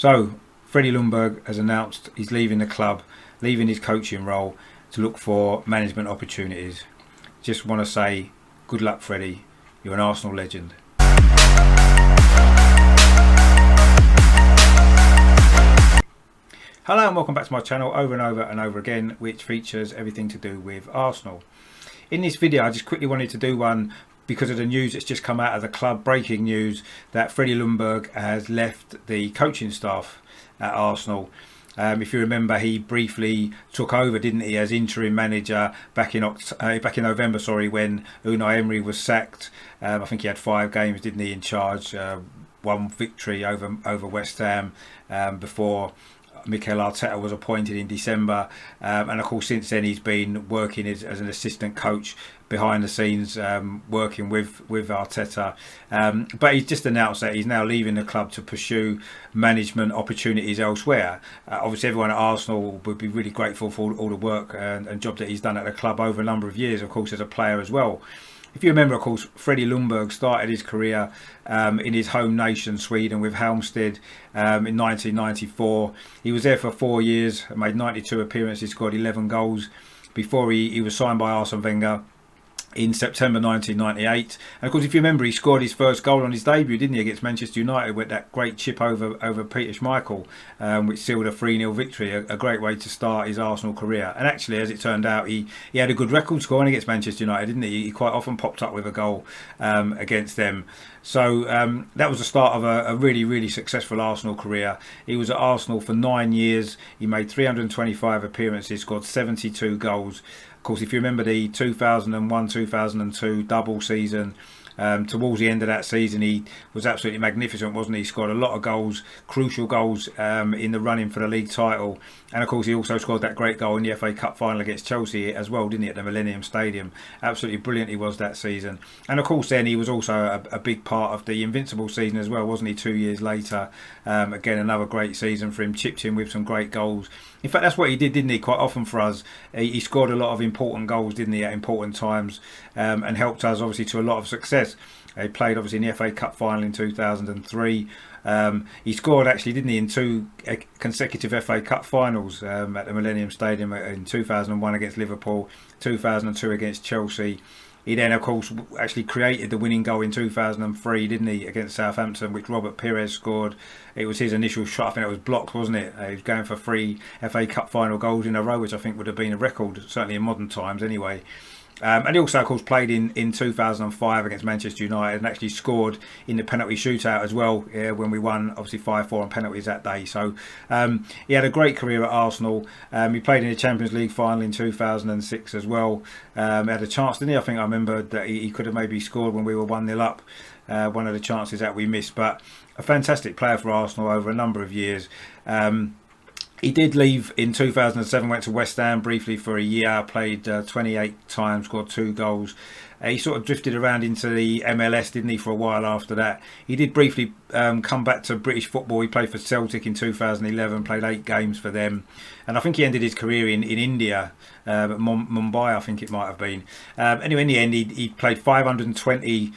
So, Freddie Ljungberg has announced he's leaving the club, leaving his coaching role to look for management opportunities. Just want to say good luck, Freddie. You're an Arsenal legend. Hello and welcome back to my channel over and over and over again, which features everything to do with Arsenal. In this video I just quickly wanted to do one because of the news that's just come out of the club, breaking news that Freddie Ljungberg has left the coaching staff at Arsenal. If you remember, he briefly took over, didn't he, as interim manager back in November, when Unai Emery was sacked. I think he had 5 games, didn't he, in charge, 1 victory over West Ham before Mikel Arteta was appointed in December, and of course since then he's been working as an assistant coach behind the scenes, working with Arteta, but he's just announced that he's now leaving the club to pursue management opportunities elsewhere. Obviously everyone at Arsenal would be really grateful for all the work and job that he's done at the club over a number of years, of course, as a player as well. If you remember, of course, Freddie Ljungberg started his career in his home nation, Sweden, with Halmstad in 1994. He was there for 4 years, made 92 appearances, scored 11 goals before he was signed by Arsene Wenger in September 1998. And of course, if you remember, he scored his first goal on his debut, didn't he, against Manchester United, with that great chip over Peter Schmeichel, which sealed a 3-0 victory. A great way to start his Arsenal career. And actually, as it turned out, he had a good record scoring against Manchester United, didn't he? He quite often popped up with a goal against them. So that was the start of a really successful Arsenal career. He was at Arsenal for 9 years. He made 325 appearances, scored 72 goals. Of course, if you remember the 2001-2002 double season, towards the end of that season he was absolutely magnificent, wasn't he? He scored a lot of goals, crucial goals in the running for the league title, and of course he also scored that great goal in the FA Cup final against Chelsea as well, didn't he, at the Millennium Stadium. Absolutely brilliant he was that season. And of course then he was also a big part of the Invincible season as well, wasn't he, 2 years later. Again, another great season for him, chipped in with some great goals. In fact, that's what he did, didn't he, quite often for us. He scored a lot of important goals, didn't he, at important times, and helped us obviously to a lot of success. He played obviously in the FA Cup final in 2003. He scored actually, didn't he, in 2 consecutive FA Cup finals at the Millennium Stadium in 2001 against Liverpool, 2002 against Chelsea. He then, of course, actually created the winning goal in 2003, didn't he, against Southampton, which Robert Pires scored. It was his initial shot. I think it was blocked, wasn't it? He was going for 3 FA Cup final goals in a row, which I think would have been a record, certainly in modern times anyway. And he also, of course, played in 2005 against Manchester United and actually scored in the penalty shootout as well, when we won, obviously, 5-4 on penalties that day. So he had a great career at Arsenal. He played in the Champions League final in 2006 as well. He had a chance, didn't he? I think I remember that he could have maybe scored when we were 1-0 up. One of the chances that we missed. But a fantastic player for Arsenal over a number of years. He did leave in 2007, went to West Ham briefly for a year, played 28 times, scored 2 goals. He sort of drifted around into the MLS, didn't he, for a while after that. He did briefly come back to British football. He played for Celtic in 2011, played 8 games for them. And I think he ended his career in India, Mumbai, I think it might have been. Anyway, in the end, he played 520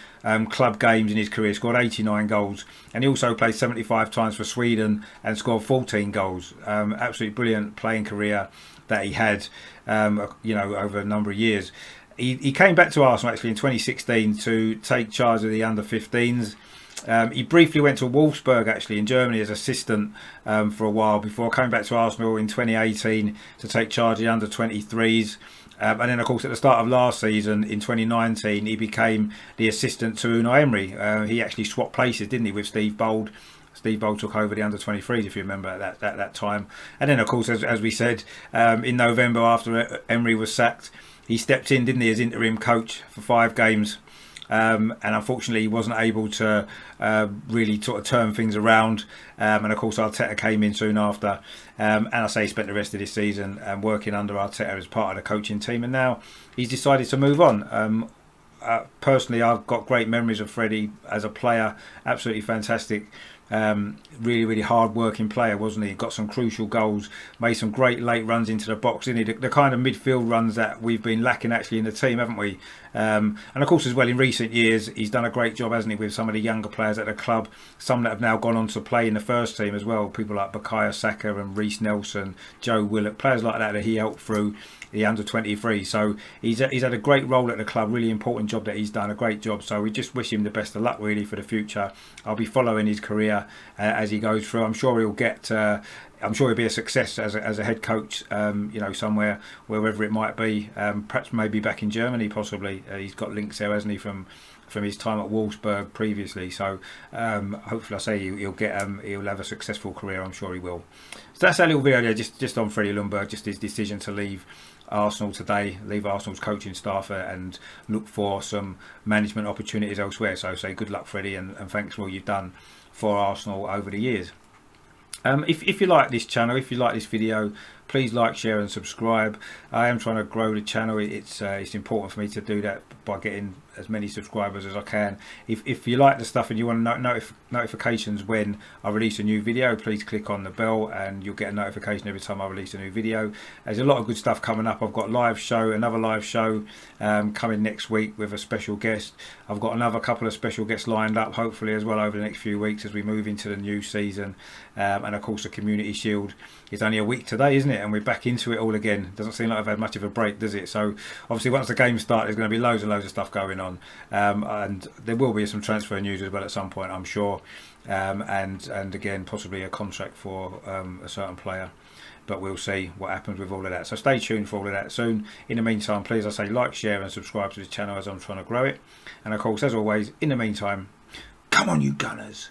club games in his career, scored 89 goals. And he also played 75 times for Sweden and scored 14 goals. Absolutely brilliant playing career that he had, over a number of years. He came back to Arsenal actually in 2016 to take charge of the under-15s. He briefly went to Wolfsburg actually in Germany as assistant for a while before coming back to Arsenal in 2018 to take charge of the under-23s. And then, of course, at the start of last season in 2019, he became the assistant to Unai Emery. He actually swapped places, didn't he, with Steve Bold. Steve Bold took over the under-23s, if you remember, at that time. And then, of course, as we said, in November after Emery was sacked, he stepped in, didn't he, as interim coach for 5 games. And unfortunately he wasn't able to really sort of turn things around, and of course Arteta came in soon after, and I say he spent the rest of this season working under Arteta as part of the coaching team, and now he's decided to move on. Personally, I've got great memories of Freddie as a player, absolutely fantastic. Really hard working player, wasn't he? Got some crucial goals, made some great late runs into the box, didn't he? The kind of midfield runs that we've been lacking actually in the team, haven't we? And of course as well, in recent years he's done a great job, hasn't he, with some of the younger players at the club, some that have now gone on to play in the first team as well, people like Bukayo Saka and Reece Nelson, Joe Willock, players like that he helped through the under 23. So he's had a great role at the club, really important job that he's done, a great job. So we just wish him the best of luck really for the future. I'll be following his career as he goes through. I'm sure he'll be a success as a head coach, you know, somewhere, wherever it might be. Perhaps maybe back in Germany, possibly. He's got links there, hasn't he, from his time at Wolfsburg previously. So hopefully, I say he'll have a successful career. I'm sure he will. So that's our little video there, just on Freddie Ljungberg, just his decision to leave Arsenal today, leave Arsenal's coaching staff and look for some management opportunities elsewhere. So say good luck, Freddie, and thanks for all you've done for Arsenal over the years. If you like this channel, if you like this video, please like, share and subscribe. I am trying to grow the channel. It's important for me to do that by getting as many subscribers as I can. If you like the stuff and you want notifications when I release a new video, please click on the bell and you'll get a notification every time I release a new video. There's a lot of good stuff coming up. I've got another live show coming next week with a special guest. I've got another couple of special guests lined up hopefully as well over the next few weeks as we move into the new season. And of course the Community Shield is only a week today, isn't it? And we're back into it all again. Doesn't seem like I've had much of a break, does it? So obviously once the games start, there's going to be loads and loads of stuff going on, and there will be some transfer news as well at some point, I'm sure, and again possibly a contract for a certain player, but we'll see what happens with all of that. So stay tuned for all of that soon. In the meantime, please, I say like, share and subscribe to this channel as I'm trying to grow it, and of course as always, in the meantime, come on you Gunners.